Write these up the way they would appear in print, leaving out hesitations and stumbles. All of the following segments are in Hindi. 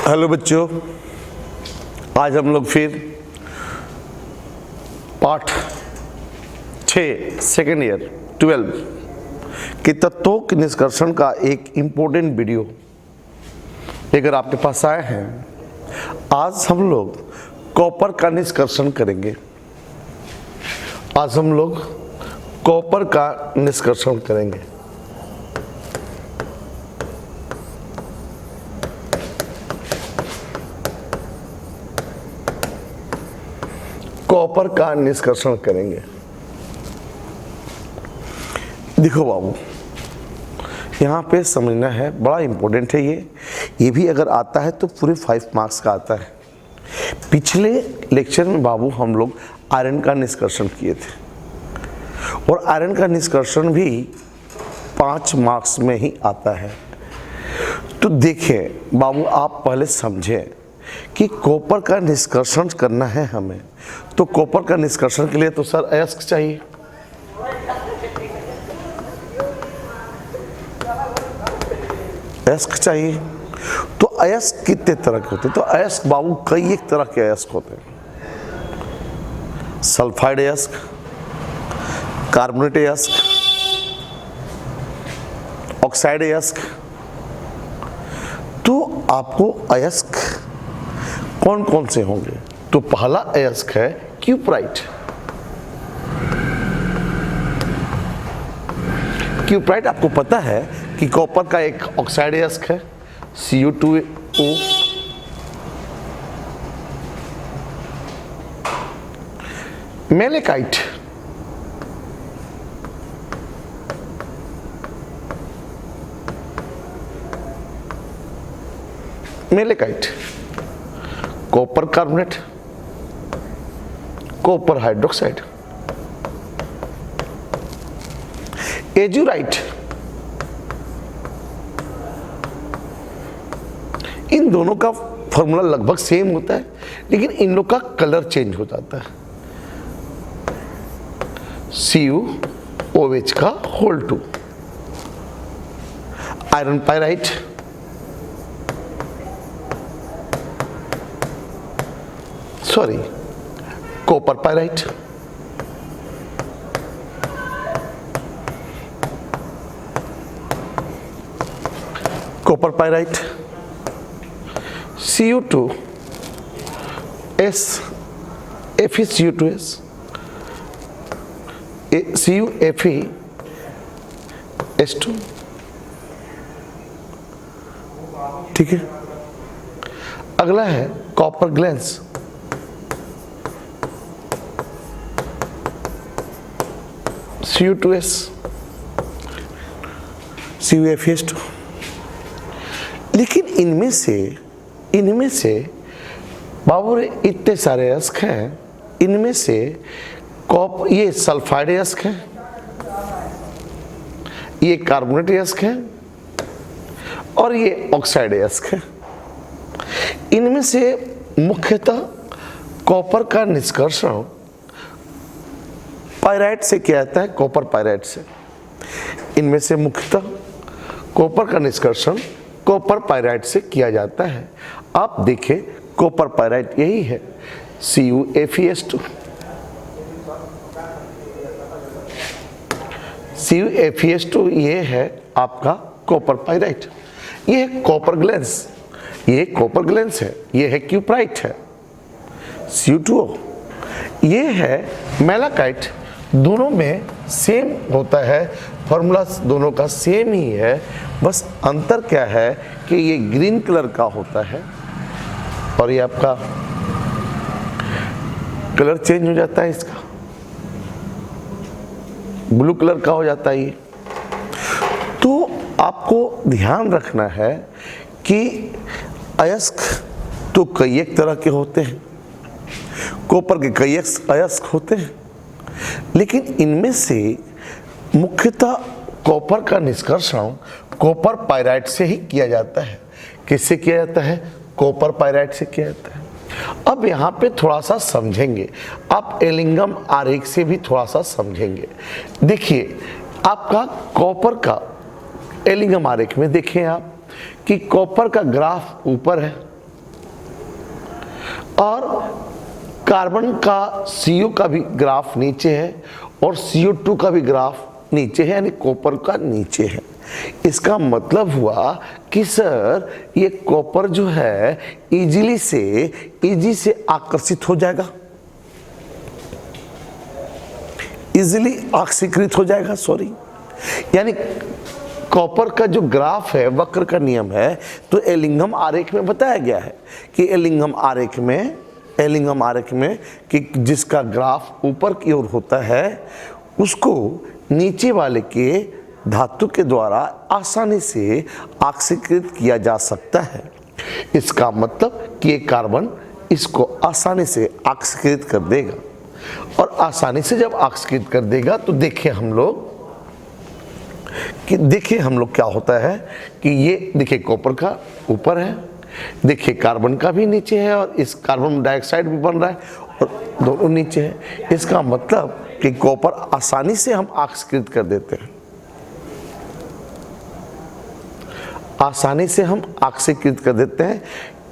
हेलो बच्चों, आज हम लोग फिर पाठ 6 सेकेंड ईयर 12 के तत्वों के निष्कर्षण का एक इम्पोर्टेंट वीडियो लेकर आपके पास आए हैं। आज हम लोग कॉपर का निष्कर्षण करेंगे। आज हम लोग कॉपर का निष्कर्षण करेंगे। कॉपर का निष्कर्षण करेंगे। देखो बाबू, यहाँ पे समझना है, बड़ा इंपॉर्टेंट है ये भी अगर आता है तो पूरे 5 मार्क्स का आता है। पिछले लेक्चर में बाबू हम लोग आयरन का निष्कर्षण किए थे और आयरन का निष्कर्षण भी 5 मार्क्स में ही आता है। तो देखें बाबू, आप पहले समझें कि कॉपर का निष्कर्षण करना है हमें, तो कॉपर का निष्कर्षण के लिए तो सर अयस्क चाहिए। अयस्क चाहिए। तो अयस्क कितने तरह के होते हैं? तो अयस्क बाबू कई एक तरह के अयस्क होते हैं। सल्फाइड अयस्क, कार्बोनेट अयस्क, ऑक्साइड अयस्क। तो आपको अयस्क कौन कौन से होंगे? तो पहला अयस्क है क्यूप्राइट। क्यूप्राइट आपको पता है कि कॉपर का एक ऑक्साइड अयस्क है Cu2O। Malachite, malachite copper carbonate, copper hydroxide. Azurite, इन दोनों का फॉर्मूला लगभग सेम होता है, लेकिन इन लोग का कलर चेंज हो जाता है। CuOH का whole 2। Iron pyrite, sorry copper pyrite. Copper pyrite, Cu2S, FeCu2S, CuFeS2। ठीक है। अगला है कॉपर ग्लैंस, Cu2S, CuFeS2। लेकिन इनमें से बाबू रे इतने सारे अयस्क हैं, इनमें से ये सल्फाइड अयस्क है, ये कार्बोनेट अयस्क है और ये ऑक्साइड अयस्क है। इनमें से मुख्यतः कॉपर का निष्कर्षण पायराइट से किया जाता है, कॉपर पायराइट से। इनमें से मुख्यतः कॉपर का निष्कर्षण कॉपर पायराइट से किया जाता है। आप देखें कॉपर पायराइट यही है, CuFeS2। CuFeS2 ये है आपका कॉपर पायराइट। ये है कॉपर ग्लैंस, ये कॉपर ग्लैंस है। ये है क्यूप्राइट है, Cu2O। ये है मेलाकाइट। दोनों में सेम होता है, फॉर्मूला दोनों का सेम ही है, बस अंतर क्या है कि ये ग्रीन कलर का होता है और ये आपका कलर चेंज हो जाता है, इसका ब्लू कलर का हो जाता है ये। तो आपको ध्यान रखना है कि अयस्क तो कई एक तरह के होते हैं, कॉपर के कई अयस्क होते हैं, लेकिन इनमें से मुख्यतः कॉपर का निष्कर्षण कॉपर पायराइट से ही किया जाता है। किससे किया जाता है? कॉपर पायराइट से किया जाता है। अब यहाँ पे थोड़ा सा समझेंगे, आप एलिंगम आरेख से भी थोड़ा सा समझेंगे। देखिए आपका कॉपर का एलिंगम आरेख में देखें आप कि कॉपर का ग्राफ ऊपर है, और कार्बन का CO का भी ग्राफ नीचे है और CO2 का भी ग्राफ नीचे है, यानी कॉपर का नीचे है। इसका मतलब हुआ कि सर ये कॉपर जो है इजी से आकर्षित हो जाएगा, इजीली ऑक्सीकृत हो जाएगा, सॉरी। यानी कॉपर का जो ग्राफ है, वक्र का नियम है, तो एलिंघम आरेख में बताया गया है कि एलिंघम आरेख में कि जिसका ग्राफ ऊपर की ओर होता है उसको नीचे वाले के धातु के द्वारा आसानी से ऑक्सीकृत किया जा सकता है। इसका मतलब कि ये कार्बन इसको आसानी से ऑक्सीकृत कर देगा, और आसानी से जब ऑक्सीकृत कर देगा तो देखिए हम लोग क्या होता है कि ये देखिए कॉपर का ऊपर है, देखिए कार्बन का भी नीचे है, और इस कार्बन डाइऑक्साइड भी बन रहा है और दोनों नीचे है। इसका मतलब कि कॉपर आसानी से हम ऑक्सीकृत कर देते हैं, आसानी से हम ऑक्सीकृत कर देते हैं,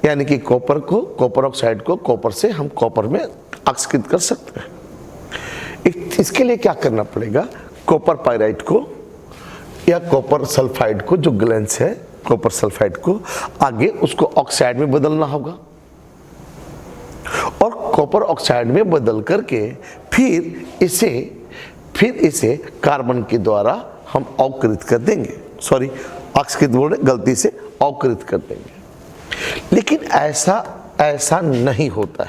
यानी कि कॉपर ऑक्साइड को कॉपर से हम कॉपर में ऑक्सीकृत कर सकते हैं। इसके लिए क्या करना पड़ेगा, कॉपर पाइराइट को या कॉपर सल्फाइड को, जो ग्लैंस है कॉपर सल्फाइड को, आगे उसको ऑक्साइड में बदलना होगा, और कॉपर ऑक्साइड में बदल करके फिर इसे कार्बन के द्वारा हम अवकृत कर देंगे, सॉरी ऑक्सीकृत बोल रहे, गलती से अवकृत कर देंगे। लेकिन ऐसा नहीं होता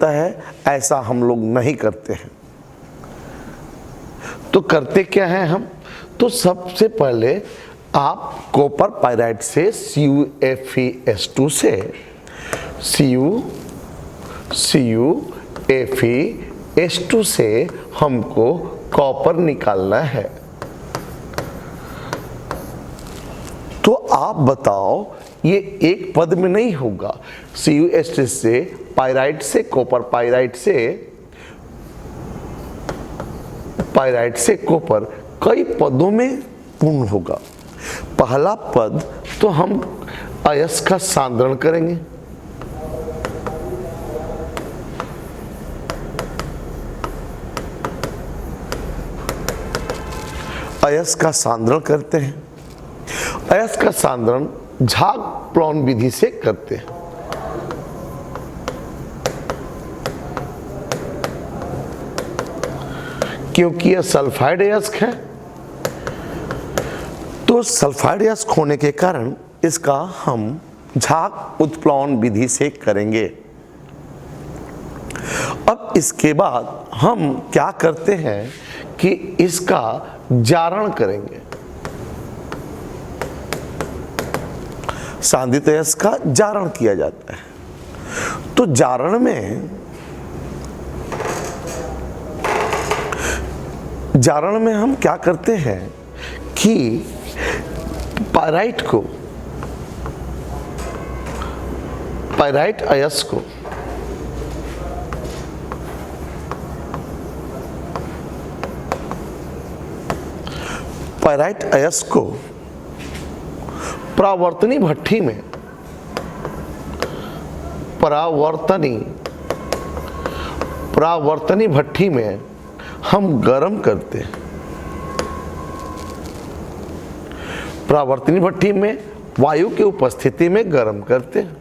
है, ऐसा हम लोग नहीं करते हैं। तो करते क्या है हम, तो सबसे पहले आप कॉपर पाइराइट से CuFeS2 से CuFeS2 से हमको कॉपर निकालना है। तो आप बताओ, ये एक पद में नहीं होगा। CuS2 से पाइराइट से कॉपर, पाइराइट से कॉपर कई पदों में पूर्ण होगा। पहला पद तो हम अयस्क का सांद्रण करेंगे, अयस्क का सांद्रण करते हैं। अयस्क का सांद्रण झाग-प्लॉन विधि से करते हैं। क्योंकि यह सल्फाइड अयस्क है, तो सल्फाइड अयस्क होने के कारण इसका हम झाग उत्प्लवन विधि से करेंगे। अब इसके बाद हम क्या करते हैं कि इसका जारण करेंगे, सांद्रित अयस्क का जारण किया जाता है। तो जारण में हम क्या करते हैं कि पाइराइट अयस्क को परावर्तनी भट्ठी में हम गर्म करते हैं। परावर्तनी भट्ठी में वायु की उपस्थिति में गर्म करते हैं।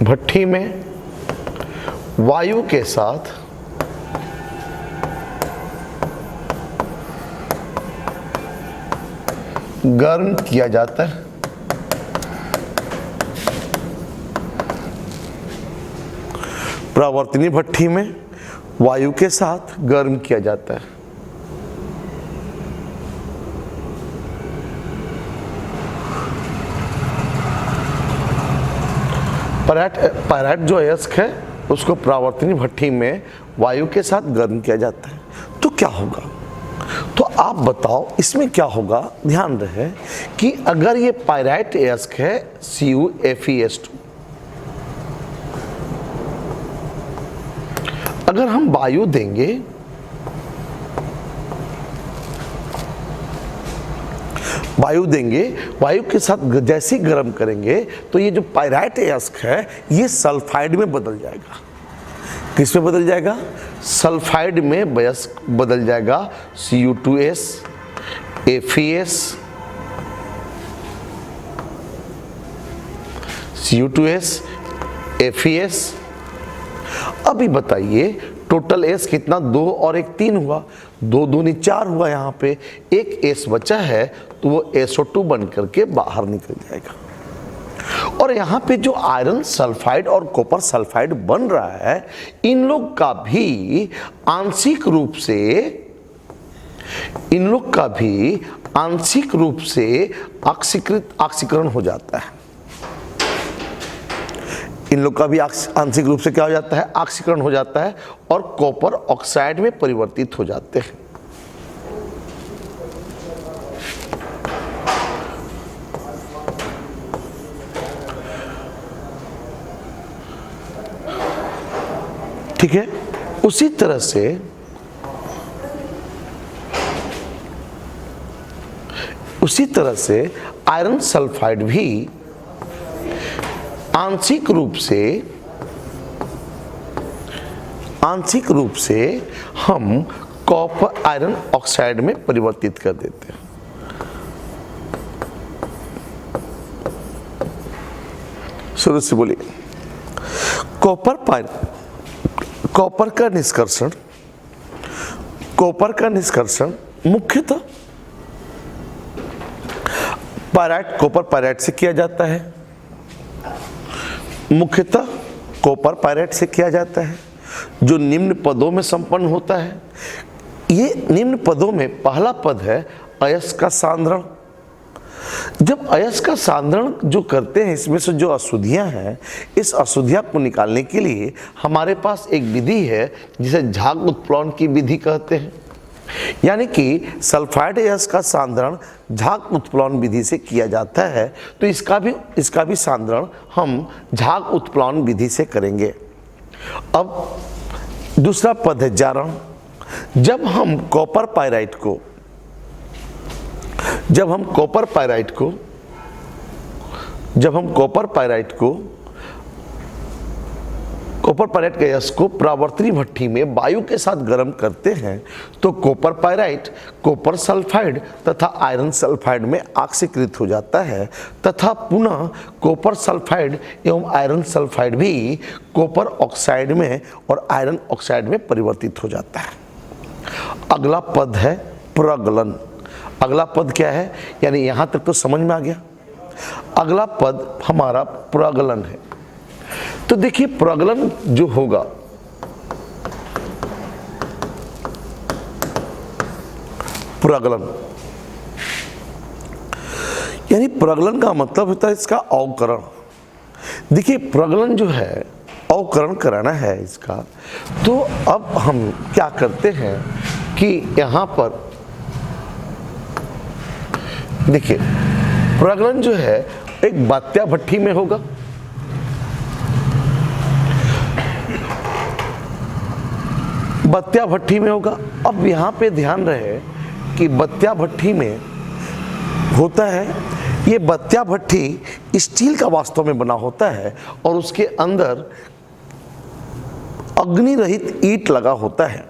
भट्ठी में वायु के साथ गर्म किया जाता है। परावर्तनी भट्ठी में वायु के साथ गर्म किया जाता है। पाइराइट जो अयस्क है उसको परावर्तनी भट्ठी में वायु के साथ गर्म किया जाता है। तो क्या होगा, तो आप बताओ इसमें क्या होगा। ध्यान रहे कि अगर ये पाइराइट अयस्क है CuFeS2, अगर हम वायु देंगे वायु देंगे, वायु के साथ जैसे ही गर्म करेंगे तो ये जो पायराइट अयस्क है ये सल्फाइड में बदल जाएगा। किस में बदल जाएगा? सल्फाइड में अयस्क बदल जाएगा। Cu2s, FeS, Cu2s, FeS। अभी बताइए टोटल एस कितना? 2 और 1 3 हुआ, 2 दूनी 4 हुआ। यहाँ पे एक एस बचा है तो वो SO2 बन करके बाहर निकल जाएगा। और यहाँ पे जो आयरन सल्फाइड और कॉपर सल्फाइड बन रहा है, इन लोग का भी आंशिक रूप से ऑक्सीकरण हो जाता है। इन लोग का भी आंशिक रूप से क्या हो जाता है? ऑक्सीकरण हो जाता है और कॉपर ऑक्साइड में परिवर्तित हो जाते हैं। ठीक है। उसी तरह से आयरन सल्फाइड भी आंशिक रूप से हम कॉपर आयरन ऑक्साइड में परिवर्तित कर देते हैं। शुरू से बोलिए। कॉपर का निष्कर्षण मुख्यतः कॉपर पायराइट से किया जाता है। मुख्यतः कॉपर पायराइट से किया जाता है, जो निम्न पदों में संपन्न होता है। ये निम्न पदों में पहला पद है अयस्क का सांद्रण। जब अयस्क का सांद्रण जो करते हैं, इसमें से जो अशुद्धियां हैं, इस अशुद्धियां को निकालने के लिए हमारे पास एक विधि है जिसे झाग उत्प्लवन की विधि कहते हैं। यानी कि सल्फाइड अयस्क का सांद्रण झाग उत्प्लवन विधि से किया जाता है, तो इसका भी सांद्रण हम झाग उत्प्लवन विधि से करेंगे। अब दूसरा पद है जारण। जब हम कॉपर पायराइट के अयस्क को परावर्तनी भट्ठी में वायु के साथ गर्म करते हैं तो कॉपर पायराइट कॉपर सल्फाइड तथा आयरन सल्फाइड में ऑक्सीकृत हो जाता है, तथा पुनः कॉपर सल्फाइड एवं आयरन सल्फाइड भी कॉपर ऑक्साइड में और आयरन ऑक्साइड में परिवर्तित हो जाता है। अगला पद है प्रगलन। अगला पद क्या है? यानी यहां तक तो समझ में आ गया। अगला पद हमारा प्रगलन है। तो देखिए प्रगलन जो होगा, प्रगलन यानी प्रगलन का मतलब होता है इसका अवकरण। देखिए प्रगलन जो है अवकरण कराना है इसका, तो अब हम क्या करते हैं कि यहां पर देखिए प्रगलन जो है एक बात्या भट्ठी में होगा। बत्तिया भट्ठी में होगा। अब यहाँ पे ध्यान रहे कि बत्तिया भट्ठी में होता है, ये बत्तिया भट्ठी स्टील का वास्तव में बना होता है और उसके अंदर अग्नि रहित ईंट लगा होता है।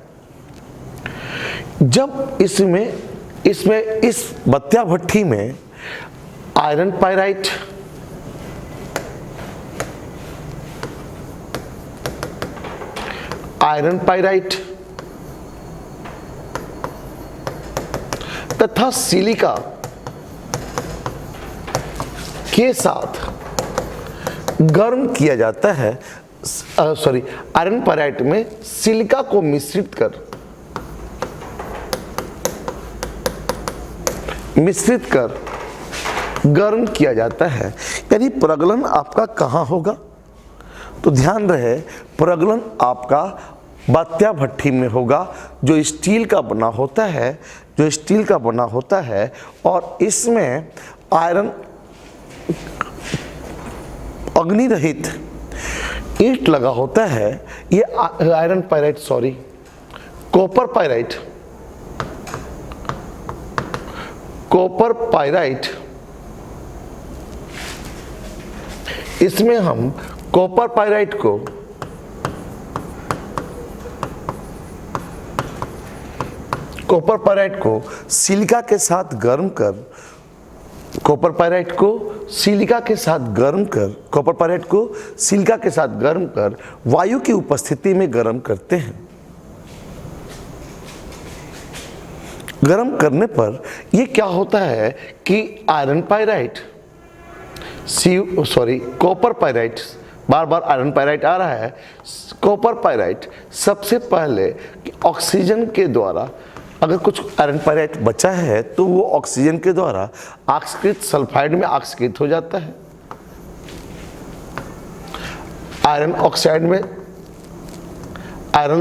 जब इसमें इस बत्तिया भट्ठी में आयरन पायराइट, तथा सिलिका के साथ गर्म किया जाता है। आयरन पायराइट में सिलिका को मिश्रित कर गर्म किया जाता है। यानी प्रगलन आपका कहाँ होगा? तो ध्यान रहे प्रगलन आपका बत्तिया भट्ठी में होगा, जो स्टील का बना होता है और इसमें आयरन अग्नि रहित ईंट लगा होता है। ये आयरन पायराइट कॉपर पाइराइट, इसमें हम कॉपर पाइराइट को सिलिका के साथ गर्म कर कॉपर पाइराइट को सिलिका के साथ गर्म कर वायु की उपस्थिति में गर्म करते हैं। गर्म करने पर यह क्या होता है कि कॉपर पाइराइट, बार बार आयरन पाइराइट आ रहा है, कॉपर पाइराइट सबसे पहले ऑक्सीजन के द्वारा, अगर कुछ आयरन पाइराइट बचा है तो वो ऑक्सीजन के द्वारा ऑक्सीकृत सल्फाइड में ऑक्सीकृत हो जाता है, आयरन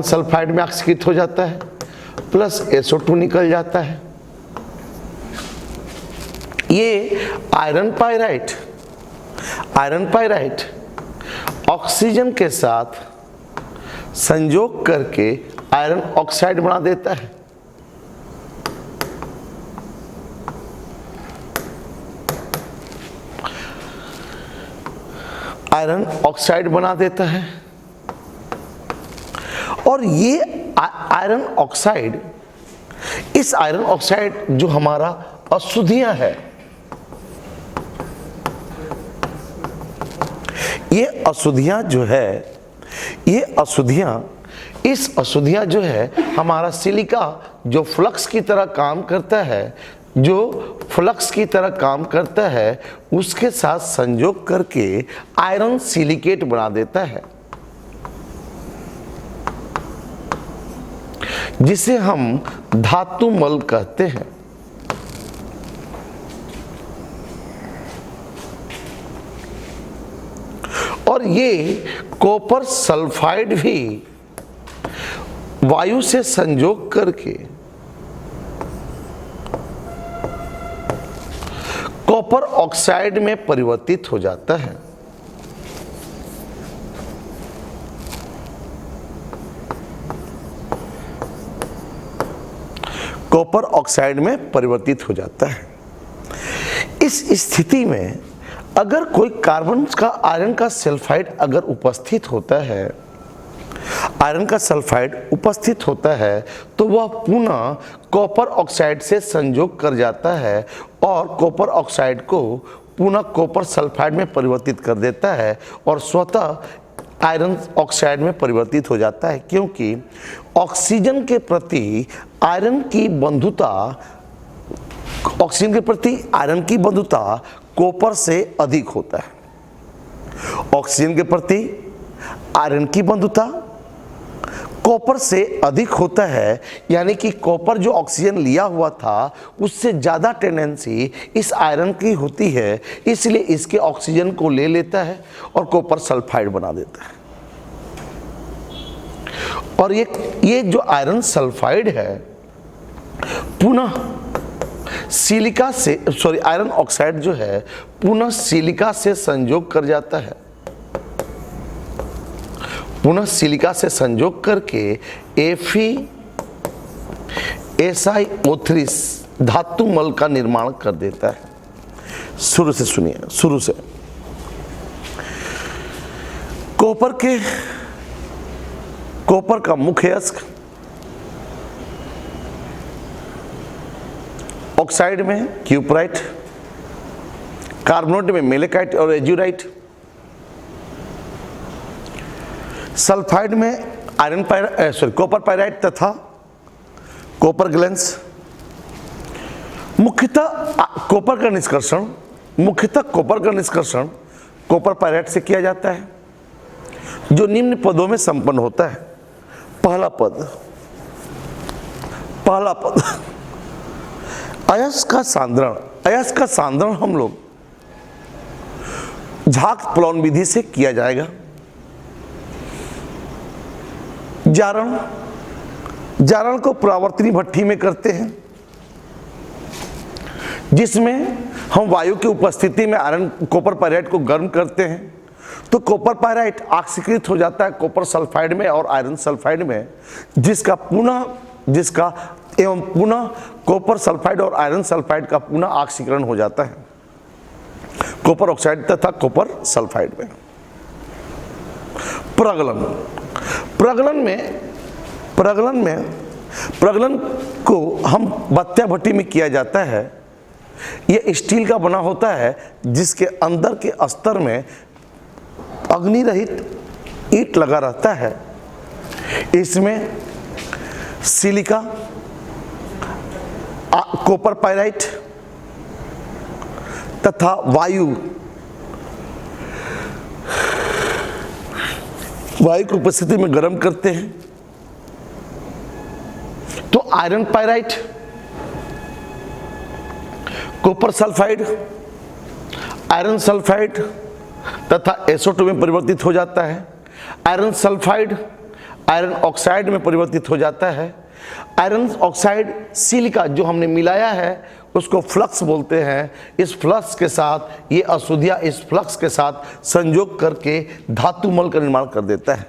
सल्फाइड में ऑक्सीकृत हो जाता है, प्लस SO2 निकल जाता है। ये आयरन पाइराइट ऑक्सीजन के साथ संयोग करके आयरन ऑक्साइड बना देता है। आयरन ऑक्साइड बना देता है और ये आयरन ऑक्साइड, इस आयरन ऑक्साइड जो हमारा अशुद्धियां है, ये अशुद्धियां जो है हमारा सिलिका जो फ्लक्स की तरह काम करता है, उसके साथ संयोग करके आयरन सिलिकेट बना देता है, जिसे हम धातु मल कहते हैं। और ये कॉपर सल्फाइड भी वायु से संयोग करके कॉपर ऑक्साइड में परिवर्तित हो जाता है। कॉपर ऑक्साइड में परिवर्तित हो जाता है। इस स्थिति में अगर कोई कार्बन का आयरन का सल्फाइड अगर उपस्थित होता है, तो वह पुनः कॉपर ऑक्साइड से संयोग कर जाता है और कॉपर ऑक्साइड को पुनः कॉपर सल्फाइड में परिवर्तित कर देता है और स्वतः आयरन ऑक्साइड में परिवर्तित हो जाता है, क्योंकि ऑक्सीजन के प्रति आयरन की बंधुता कॉपर से अधिक होता है। ऑक्सीजन के प्रति आयरन की बंधुता कॉपर से अधिक होता है, यानी कि कॉपर जो ऑक्सीजन लिया हुआ था उससे ज़्यादा टेंडेंसी इस आयरन की होती है, इसलिए इसके ऑक्सीजन को ले लेता है और कॉपर सल्फाइड बना देता है। और ये जो आयरन सल्फाइड है पुनः आयरन ऑक्साइड जो है पुनः सिलिका से संयोग कर जाता है, पुनः सिलिका से संयोग करके FeSiO3 धातु मल का निर्माण कर देता है। शुरू से कॉपर का मुख्य अयस्क ऑक्साइड में क्यूपराइट, कार्बोनेट में मेलेकाइट और एज्यूराइट, सल्फाइड में कॉपर पाइराइट तथा कॉपर ग्लैंस। मुख्यतः कॉपर का निष्कर्षण कॉपर पाइराइट से किया जाता है, जो निम्न पदों में संपन्न होता है। पहला पद अयस्क का सांद्रण हम लोग झाग प्लॉन विधि से किया जाएगा। जारण को परावर्तनी भट्ठी में करते हैं, जिसमें हम वायु की उपस्थिति में आयरन कॉपर पाइराइट को गर्म करते हैं, तो कॉपर पाइराइट ऑक्सीकृत हो जाता है कॉपर सल्फाइड में और आयरन सल्फाइड में, जिसका एवं पुनः कॉपर सल्फाइड और आयरन सल्फाइड का पुनः ऑक्सीकरण हो जाता है कॉपर ऑक्साइड तथा कॉपर सल्फाइड में। प्रगलन को हम बत्तिया भट्टी में किया जाता है। यह स्टील का बना होता है जिसके अंदर के स्तर में अग्नि रहित ईंट लगा रहता है। इसमें सिलिका, कॉपर पाइराइट तथा वायु की उपस्थिति में गर्म करते हैं तो iron pyrite, copper sulphide, iron sulphide तथा SO2 में परिवर्तित हो जाता है। आयरन सल्फाइड आयरन ऑक्साइड में परिवर्तित हो जाता है। आयरन ऑक्साइड सिलिका जो हमने मिलाया है उसको फ्लक्स बोलते हैं। इस फ्लक्स के साथ ये अशुद्धियाँ इस फ्लक्स के साथ संयोग करके धातुमल का निर्माण कर देता है।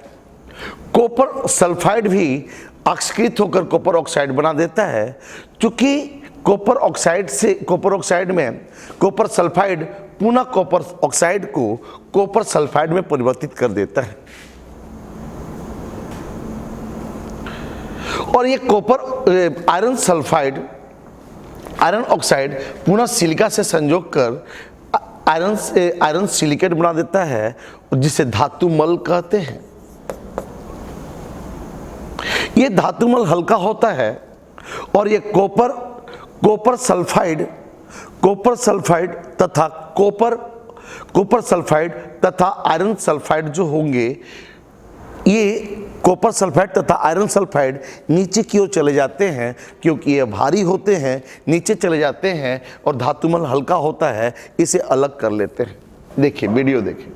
कॉपर सल्फाइड भी ऑक्सीकृत होकर कॉपर ऑक्साइड बना देता है। क्योंकि कॉपर ऑक्साइड में कॉपर सल्फाइड पुनः कॉपर ऑक्साइड को कॉपर सल्फाइड में परिवर्तित कर देता है और ये कॉपर आयरन ऑक्साइड पुनः सिलिका से संयोग कर आयरन सिलिकेट बना देता है जिसे धातुमल कहते हैं। ये धातुमल हल्का होता है और ये कॉपर सल्फाइड तथा कॉपर सल्फाइड तथा आयरन सल्फाइड जो होंगे, ये कॉपर सल्फाइड तथा आयरन सल्फाइड नीचे की ओर चले जाते हैं क्योंकि ये भारी होते हैं, नीचे चले जाते हैं और धातुमल हल्का होता है, इसे अलग कर लेते हैं। देखिए वीडियो देखिए।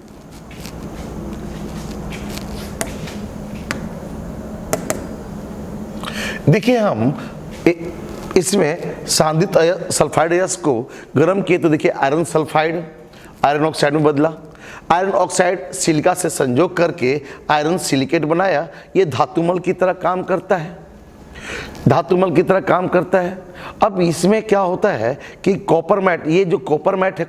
देखिए हम इसमें सांदित सल्फाइड अयस्क को गर्म किए तो देखिए आयरन सल्फाइड आयरन ऑक्साइड में बदला। आयरन ऑक्साइड सिलिका से संयोग करके आयरन सिलिकेट बनाया। ये धातुमल की तरह काम करता है, धातुमल की तरह काम करता है। अब इसमें क्या होता है कि कॉपर मैट, ये जो कॉपर मैट है,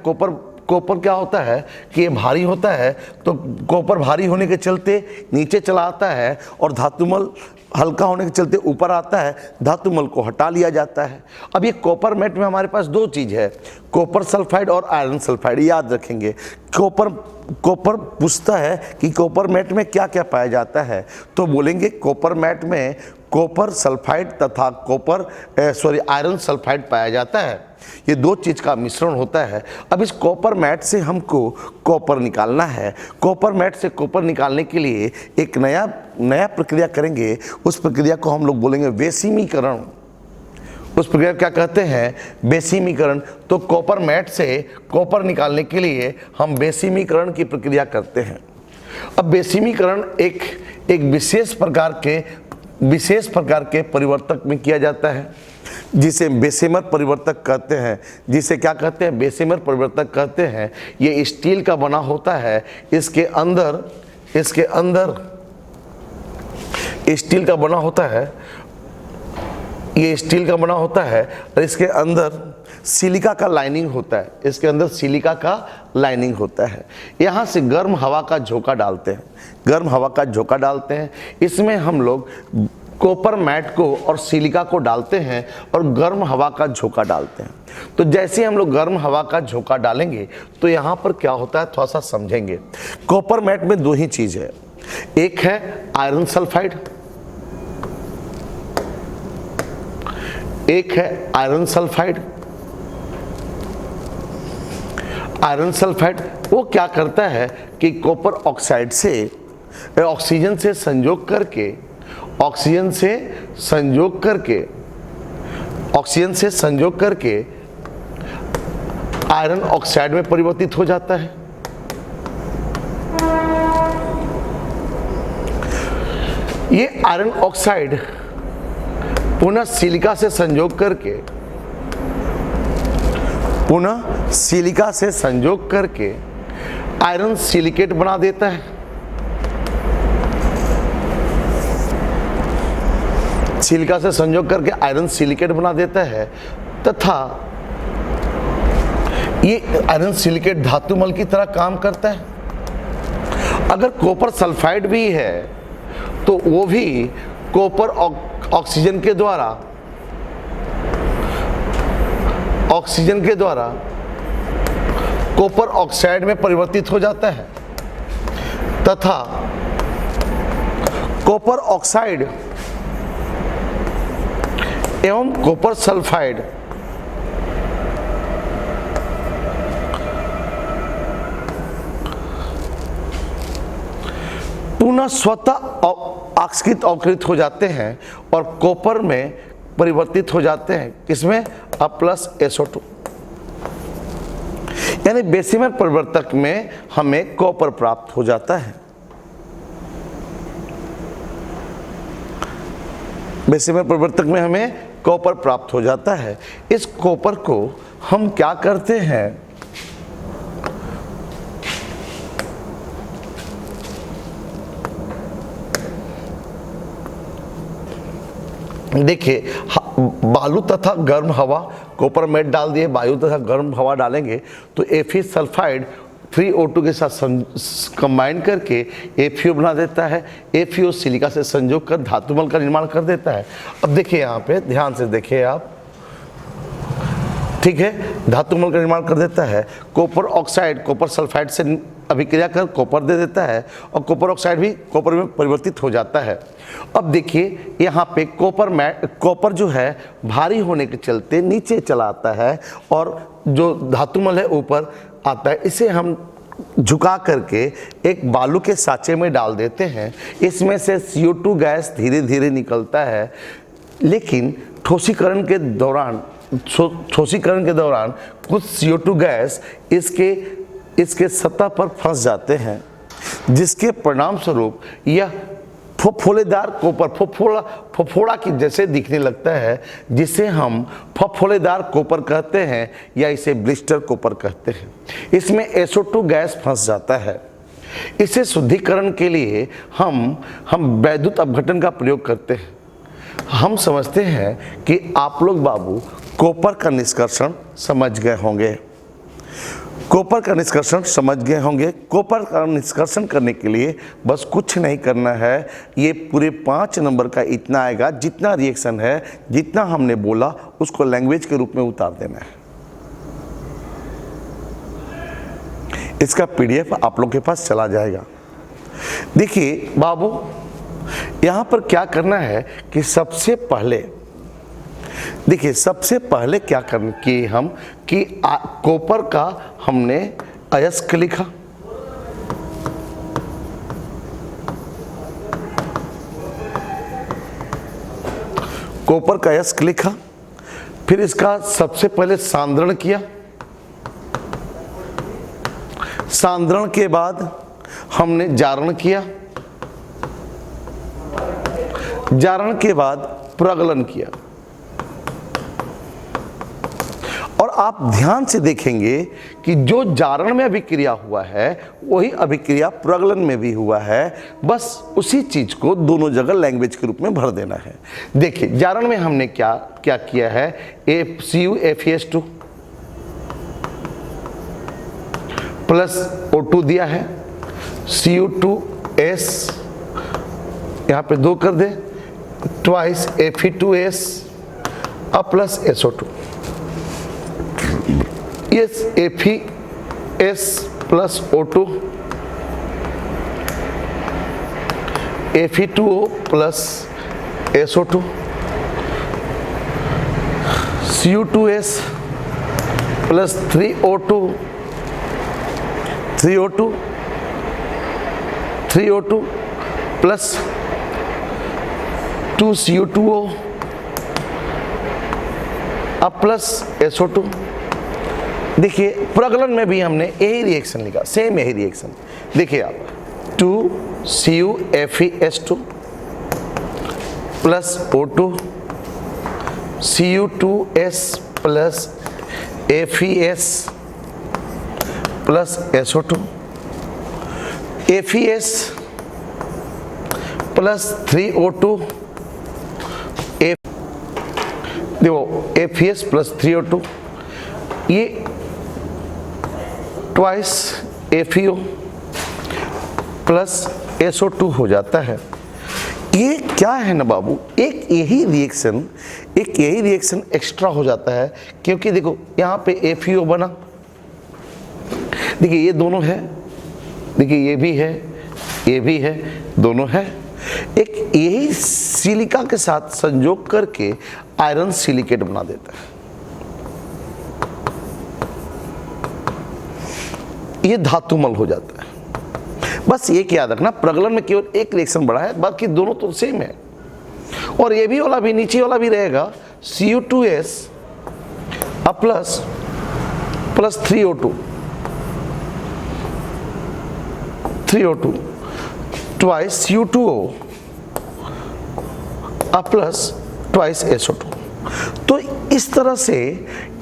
कॉपर क्या होता है कि ये भारी होता है तो कॉपर भारी होने के चलते नीचे चला आता है और धातुमल हल्का होने के चलते ऊपर आता है, धातुमल को हटा लिया जाता है। अब ये कॉपर मैट में हमारे पास दो चीज़ है, कॉपर सल्फाइड और आयरन सल्फाइड। याद रखेंगे कॉपर पूछता है कि कॉपर मैट में क्या क्या पाया जाता है, तो बोलेंगे कॉपर मैट में कॉपर सल्फाइड तथा आयरन सल्फाइड पाया जाता है। ये दो चीज़ का मिश्रण होता है। अब इस कॉपर मैट से हमको कॉपर निकालना है। कॉपर मैट से कॉपर निकालने के लिए एक नया प्रक्रिया करेंगे। उस प्रक्रिया को हम लोग बोलेंगे बेसिमीकरण। उस प्रक्रिया क्या कहते हैं? बेसिमीकरण। तो कॉपर मैट से कॉपर निकालने के लिए हम बेसिमीकरण की प्रक्रिया करते हैं। अब बेसिमीकरण एक विशेष प्रकार के परिवर्तक में किया जाता है जिसे बेसेमर परिवर्तक कहते हैं। जिसे क्या कहते हैं? बेसेमर परिवर्तक कहते हैं। ये स्टील का बना होता है। इसके अंदर स्टील का बना होता है। ये स्टील का बना होता है और इसके अंदर सिलिका का लाइनिंग होता है। इसके अंदर सिलिका का लाइनिंग होता है। यहाँ से गर्म हवा का झोंका डालते हैं। गर्म हवा का झोंका डालते हैं। इसमें हम लोग कॉपर मैट को और सिलिका को डालते हैं और गर्म हवा का झोंका डालते हैं। तो जैसे हम लोग गर्म हवा का झोंका डालेंगे तो यहाँ पर क्या होता है थोड़ा सा समझेंगे। कॉपर मैट में दो ही चीज़ है, एक है आयरन सल्फाइड, एक है आयरन सल्फाइड। आयरन सल्फाइड वो क्या करता है कि कॉपर ऑक्साइड से ऑक्सीजन से संयोग करके आयरन ऑक्साइड में परिवर्तित हो जाता है। ये आयरन ऑक्साइड पुनः सिलिका से संयोग करके आयरन सिलिकेट बना देता है। सिलिका से संयोग करके आयरन सिलिकेट बना देता है, तथा ये आयरन सिलिकेट धातुमल की तरह काम करता है। अगर कॉपर सल्फाइड भी है तो वो भी कॉपर ऑक्सीजन के द्वारा कॉपर ऑक्साइड में परिवर्तित हो जाता है, तथा कॉपर ऑक्साइड एवं कॉपर सल्फाइड पुनः स्वतः ऑक्सीकृत अवकृत हो जाते हैं और कॉपर में परिवर्तित हो जाते हैं। किसमें? A+SO2। यानी बेसिमर परिवर्तक में हमें कॉपर प्राप्त हो जाता है। बेसिमर परिवर्तक में हमें कॉपर प्राप्त हो जाता है। इस कॉपर को हम क्या करते हैं, देखिए, बालू तथा गर्म हवा, कॉपर मेट डाल दिए, वायु तथा गर्म हवा डालेंगे तो Fe सल्फाइड 3O2 के साथ कंबाइन करके FeO बना देता है। FeO सिलिका से संयोग कर धातुमल का निर्माण कर देता है। अब देखिए, यहाँ पे ध्यान से देखिए आप, ठीक है, धातुमल का निर्माण कर देता है। कॉपर ऑक्साइड कॉपर सल्फाइड से अभिक्रिया कर कॉपर दे देता है और कॉपर ऑक्साइड भी कॉपर में परिवर्तित हो जाता है। अब देखिए, यहाँ पे कॉपर जो है भारी होने के चलते नीचे चला आता है और जो धातुमल है ऊपर आता है। इसे हम झुका करके एक बालू के साँचे में डाल देते हैं। इसमें से CO2 गैस धीरे धीरे निकलता है, लेकिन ठोसीकरण के दौरान कुछ CO2 गैस इसके सतह पर फंस जाते हैं, जिसके परिणाम स्वरूप यह फफोलेदार कॉपर फफोड़ा की जैसे दिखने लगता है, जिसे हम फफोलेदार कॉपर कहते हैं या इसे ब्लिस्टर कॉपर कहते हैं। इसमें SO2 गैस फंस जाता है। इसे शुद्धिकरण के लिए हम वैद्युत अपघटन का प्रयोग करते हैं। हम समझते हैं कि आप लोग बाबू कॉपर का निष्कर्षण समझ गए होंगे। कॉपर का निष्कर्षण करने के लिए बस कुछ नहीं करना है। ये पूरे 5 नंबर का इतना आएगा, जितना रिएक्शन है, जितना हमने बोला उसको लैंग्वेज के रूप में उतार देना है। इसका PDF आप लोग के पास चला जाएगा। देखिए बाबू, यहाँ पर क्या करना है कि सबसे पहले क्या करना कि हम कि कॉपर का हमने अयस्क लिखा, कॉपर का अयस्क लिखा, फिर इसका सबसे पहले सांद्रण किया। सांद्रण के बाद हमने जारण किया, जारण के बाद प्रगलन किया। और आप ध्यान से देखेंगे कि जो जारण में अभिक्रिया हुआ है वही अभिक्रिया प्रगलन में भी हुआ है। बस उसी चीज को दोनों जगह लैंग्वेज के रूप में भर देना है। देखिए, जारण में हमने क्या किया है, CuFeS2 प्लस O2 दिया है, Cu2S यहाँ पे 2 कर दे, ट्वाइस Fe2S अब plus SO2। Yes, FeS plus O2, Fe2O plus SO2, Cu2S plus 3O2 plus 2Cu2O अब प्लस SO2। देखिए, प्रगलन में भी हमने यही रिएक्शन लिखा, सेम यही रिएक्शन। देखिए आप, 2CuFeS2 plus O2, Cu2S plus FeS plus SO2, FeS plus 3O2 देखो FeS प्लस 3O2 ये ट्वाइस FeO प्लस SO2 हो जाता है। ये क्या है ना बाबू, एक यही रिएक्शन एक्स्ट्रा हो जाता है, क्योंकि देखो यहाँ पे FeO बना, देखिए ये दोनों है, देखिए ये भी है, दोनों है। एक यही सिलिका के साथ संयोग करके आयरन सिलिकेट बना देता है। ये धातुमल हो जाता है। बस ये याद रखना, प्रगलन में केवल एक रिएक्शन बढ़ा है, बाकी दोनों तो सेम है। और ये भी वाला भी, नीचे वाला भी रहेगा Cu2S plus 3O2 twice U2O plus twice SO2। तो इस तरह से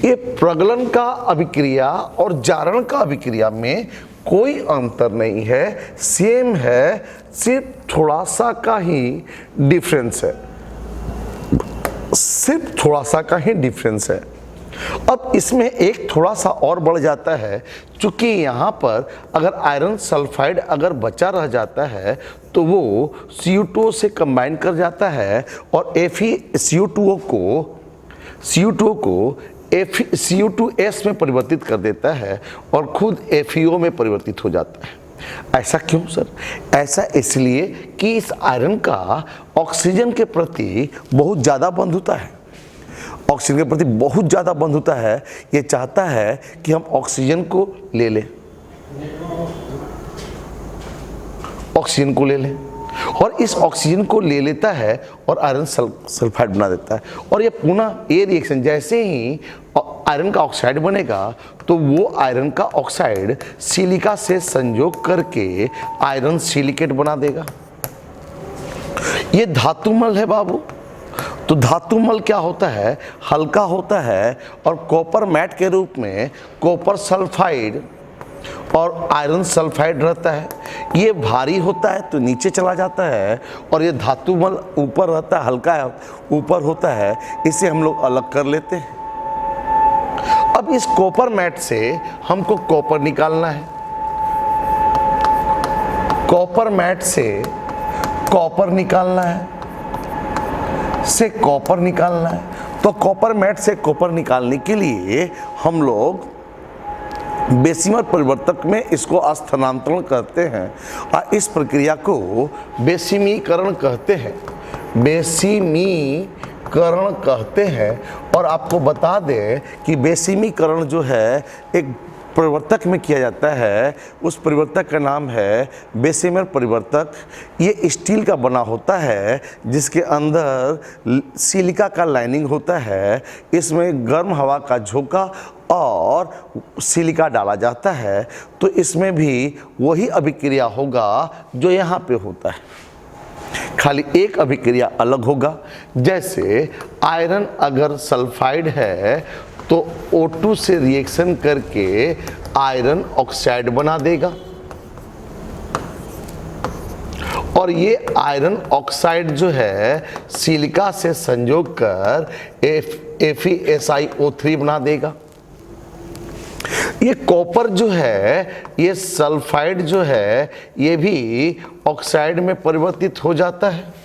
ये प्रगलन का अभिक्रिया और जारण का अभिक्रिया में कोई अंतर नहीं है, सेम है, सिर्फ थोड़ा सा का ही डिफरेंस है, अब इसमें एक थोड़ा सा और बढ़ जाता है, चूंकि यहाँ पर अगर आयरन सल्फाइड अगर बचा रह जाता है तो वो Cu2O से कंबाइन कर जाता है और Cu2O को Cu2S में परिवर्तित कर देता है और खुद FeO में परिवर्तित हो जाता है। ऐसा क्यों सर? ऐसा इसलिए कि इस आयरन का ऑक्सीजन के प्रति बहुत ज़्यादा बंधुता है, ये चाहता है कि हम ऑक्सीजन को ले लें, और इस ऑक्सीजन को ले लेता है और आयरन सल्फाइड बना देता है। और ये पुनः ये रिएक्शन जैसे ही आयरन का ऑक्साइड बनेगा तो वो आयरन का ऑक्साइड सिलिका से संयोग करके आयरन सिलिकेट बना देगा। ये धातुमल है बाबू। तो धातुमल क्या होता है? हल्का होता है और कॉपर मैट के रूप में कॉपर सल्फाइड और आयरन सल्फाइड रहता है। ये भारी होता है तो नीचे चला जाता है और ये धातुमल ऊपर रहता है, हल्का है ऊपर होता है, इसे हम लोग अलग कर लेते हैं। अब इस कॉपर मैट से हमको कॉपर निकालना है, कॉपर मैट से कॉपर निकालना है, तो कॉपर मैट से कॉपर निकालने के लिए हम लोग बेसिमर परिवर्तक में इसको स्थानांतरण करते हैं और इस प्रक्रिया को बेसिमीकरण कहते हैं। और आपको बता दें कि बेसिमीकरण जो है एक परिवर्तक में किया जाता है, उस परिवर्तक का नाम है बेसिमर परिवर्तक। ये स्टील का बना होता है जिसके अंदर सिलिका का लाइनिंग होता है, इसमें गर्म हवा का झोंका और सिलिका डाला जाता है, तो इसमें भी वही अभिक्रिया होगा जो यहाँ पे होता है, खाली एक अभिक्रिया अलग होगा। जैसे आयरन अगर सल्फाइड है तो O2 से रिएक्शन करके आयरन ऑक्साइड बना देगा और ये आयरन ऑक्साइड जो है सिलिका से संयोग कर FeSiO3 बना देगा। ये कॉपर जो है, ये सल्फाइड जो है, ये भी ऑक्साइड में परिवर्तित हो जाता है।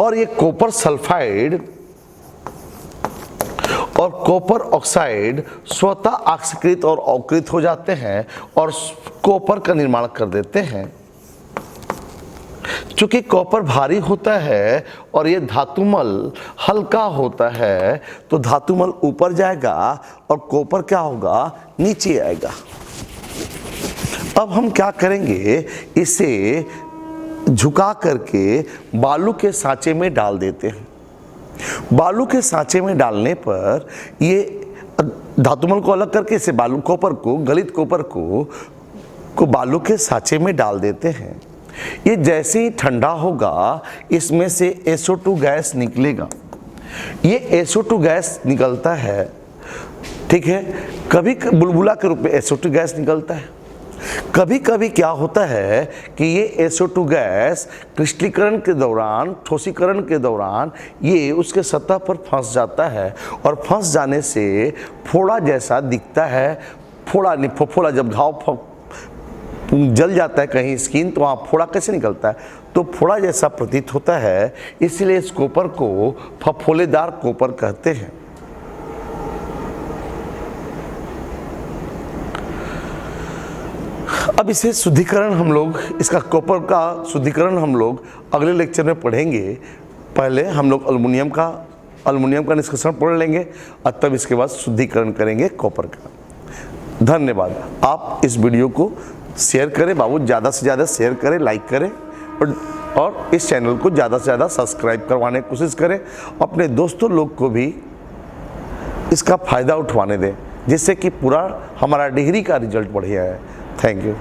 और ये कॉपर सल्फाइड और कॉपर ऑक्साइड स्वतः ऑक्सीकृत और अवकृत हो जाते हैं और कॉपर का निर्माण कर देते हैं। चूंकि कॉपर भारी होता है और ये धातुमल हल्का होता है, तो धातुमल ऊपर जाएगा और कॉपर क्या होगा? नीचे आएगा। अब हम क्या करेंगे? इसे झुका करके बालू के सांचे में डाल देते हैं। बालू के सांचे में डालने पर ये धातुमल को अलग करके इसे बालू कॉपर को, गलित कॉपर को बालू के सांचे में डाल देते हैं। ये जैसे ही ठंडा होगा इसमें से SO2 गैस निकलेगा। ये SO2 गैस निकलता है, ठीक है, कभी बुलबुला के रूप में SO2 गैस निकलता है, कभी कभी क्या होता है कि ये SO2 गैस क्रिस्टलीकरण के दौरान, ठोसीकरण के दौरान ये उसके सतह पर फंस जाता है और फंस जाने से फोड़ा जैसा दिखता है। फोड़ा नहीं, फफोला, जब घाव जल जाता है कहीं स्किन तो वहाँ फोड़ा कैसे निकलता है, तो फोड़ा जैसा प्रतीत होता है। इसलिए इस कोपर को फफोलेदार कोपर कहते हैं। अब इसे शुद्धिकरण हम लोग, इसका कॉपर का शुद्धिकरण हम लोग अगले लेक्चर में पढ़ेंगे। पहले हम लोग एल्युमिनियम का निष्कर्षण पढ़ लेंगे और तब इसके बाद शुद्धिकरण करेंगे कॉपर का। धन्यवाद। आप इस वीडियो को शेयर करें बाबू, ज़्यादा से ज़्यादा शेयर करें, लाइक करें और इस चैनल को ज़्यादा से ज़्यादा सब्सक्राइब करवाने की कोशिश करें। अपने दोस्तों लोग को भी इसका फ़ायदा उठवाने दें, जिससे कि पूरा हमारा डिग्री का रिजल्ट बढ़िया है। Thank you.